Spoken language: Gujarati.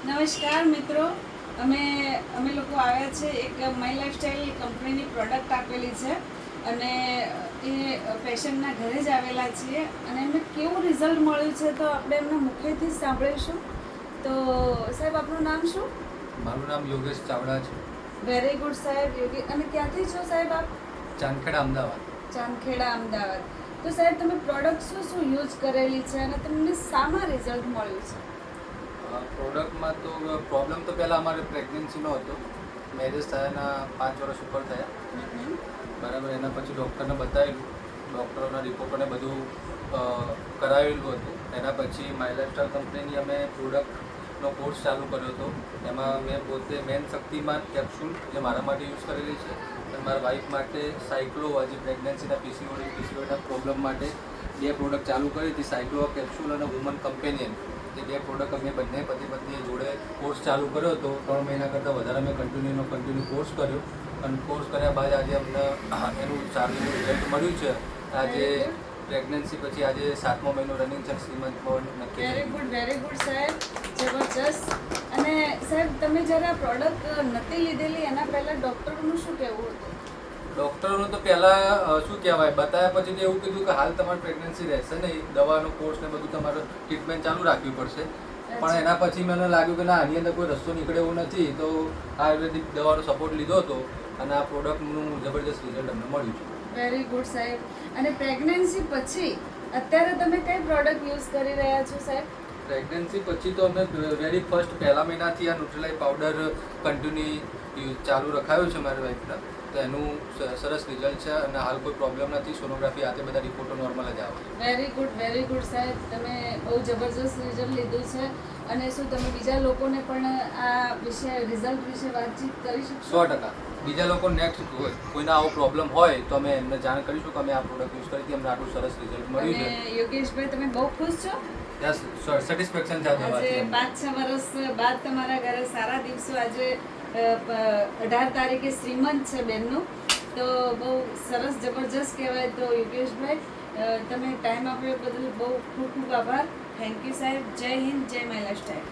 નમસ્કાર મિત્રો, અમે લોકો આવ્યા છે. એક માય લાઈફસ્ટાઈલ કંપનીની પ્રોડક્ટ આપેલી છે અને એ પેશન્ટના ઘરે જ આવેલા છીએ અને એમને કેવું રિઝલ્ટ મળ્યું છે તો આપણે એમના મુખેથી જ સાંભળીશું. તો સાહેબ, આપનું નામ શું? મારું નામ યોગેશ ચાવડા છે. વેરી ગુડ સાહેબ. યોગી, અને ક્યાંથી છો સાહેબ આપ? ચાંદખેડા, અમદાવાદ. ચાંદખેડા, અમદાવાદ. તો સાહેબ, તમે પ્રોડક્ટ શું યુઝ કરેલી છે અને તમને શામાં રિઝલ્ટ મળ્યું છે? પ્રોડક્ટમાં તો પ્રોબ્લેમ તો પહેલાં અમારે પ્રેગ્નન્સીનો હતો. મેરેજ થયાના 5 વર્ષ ઉપર થયા, બરાબર. એના પછી ડૉક્ટરને બતાવેલું, ડૉક્ટરોના રિપોર્ટોને બધું કરાવેલું હતું. એના પછી માય લાઈફસ્ટાઈલ કંપનીની અમે પ્રોડક્ટનો કોર્સ ચાલુ કર્યો હતો. એમાં મેં પોતે મેન શક્તિમાન કેપ્સ્યુલ જે મારા માટે યુઝ કરેલી છે અને મારા વાઈફ માટે સાયક્લો, હજી પ્રેગ્નન્સીના પીસીઓડીના પ્રોબ્લેમ માટે 2 પ્રોડક્ટ ચાલુ કરી હતી, સાયક્લો કેપ્સ્યુલ અને વુમન કમ્પેનિયન. એ 2 પ્રોડક્ટ અમે બંને પતિ પત્નીએ જોડે કોર્સ ચાલુ કર્યો હતો. 3 મહિના કરતાં વધારે અમે કન્ટિન્યુ કોર્સ કર્યો અને કોર્સ કર્યા બાદ આજે અમને એનું સારું રિઝલ્ટ મળ્યું છે. આજે પ્રેગ્નન્સી પછી આજે 7મો મહિનો રનિંગ છે. શ્રીમંતમાં નક્કી. વેરી ગુડ સાહેબ, જબરજસ્ત. અને સાહેબ, તમે જ્યારે આ પ્રોડક્ટ નથી લીધેલી એના પહેલાં ડૉક્ટરનું શું કહેવું હતું? ડૉક્ટરનું તો પહેલાં શું કહેવાય, બતાવ્યા પછી તો એવું કીધું કે હાલ તમારી પ્રેગ્નન્સી રહેશે નહીં, દવાનો કોર્સ ને બધું તમારે ટ્રીટમેન્ટ ચાલુ રાખવી પડશે. પણ એના પછી મને લાગ્યું કે ના, આની અંદર કોઈ રસ્તો નીકળે એવું નથી. તો આયુર્વેદિક દવાનો સપોર્ટ લીધો હતો અને આ પ્રોડક્ટનું જબરજસ્ત રિઝલ્ટ અમને મળ્યું છે. વેરી ગુડ સાહેબ. અને પ્રેગ્નન્સી પછી અત્યારે તમે કઈ પ્રોડક્ટ યુઝ કરી રહ્યા છો સાહેબ? પ્રેગ્નન્સી પછી તો અમે વેરી ફર્સ્ટ પહેલા મહિનાથી આ ન્યુટ્રીલાઇટ પાવડર કન્ટિન્યુ ચાલુ રખાયો છે મારી વાઈફના. તો એનું સરસ રિઝલ્ટ છે અને હાલ કોઈ પ્રોબ્લેમ નથી. સોનોગ્રાફી આતે બધા રિપોર્ટો નોર્મલ જ આવે. વેરી ગુડ સાહેબ. તમે બહુ જબરજસ્ત રિઝલ્ટ લીધું છે. અને શું તમે બીજા લોકોને પણ આ રિઝલ્ટ વિશે વાતચીત કરી શકશો? 100%. બીજા લોકો નેક્સ્ટ કોઈને આવો પ્રોબ્લેમ હોય તો અમે એમને જાણ કરીશું કે અમે આ પ્રોડક્ટ યુઝ કરી હતી, અમને આટલું સરસ રિઝલ્ટ મળ્યું છે. અને યોગેશભાઈ, તમે બહુ ખુશ છો? યસ, સેટિસ્ફેક્શન સાથે વાત આજે છે. 5-6 વર્ષ બાદ તમારા ઘરે સારા દિવસો. આજે 18 તારીખે શ્રીમંત છે બેનનું. તો બહુ સરસ, જબરજસ્ત કહેવાય. તો યોગેશભાઈ, તમે ટાઈમ આપ્યો બદલ બહુ ખૂબ ખૂબ આભાર. થેન્ક યુ સાહેબ. જય હિન્દ, જય માય લાઈફસ્ટાઈલ.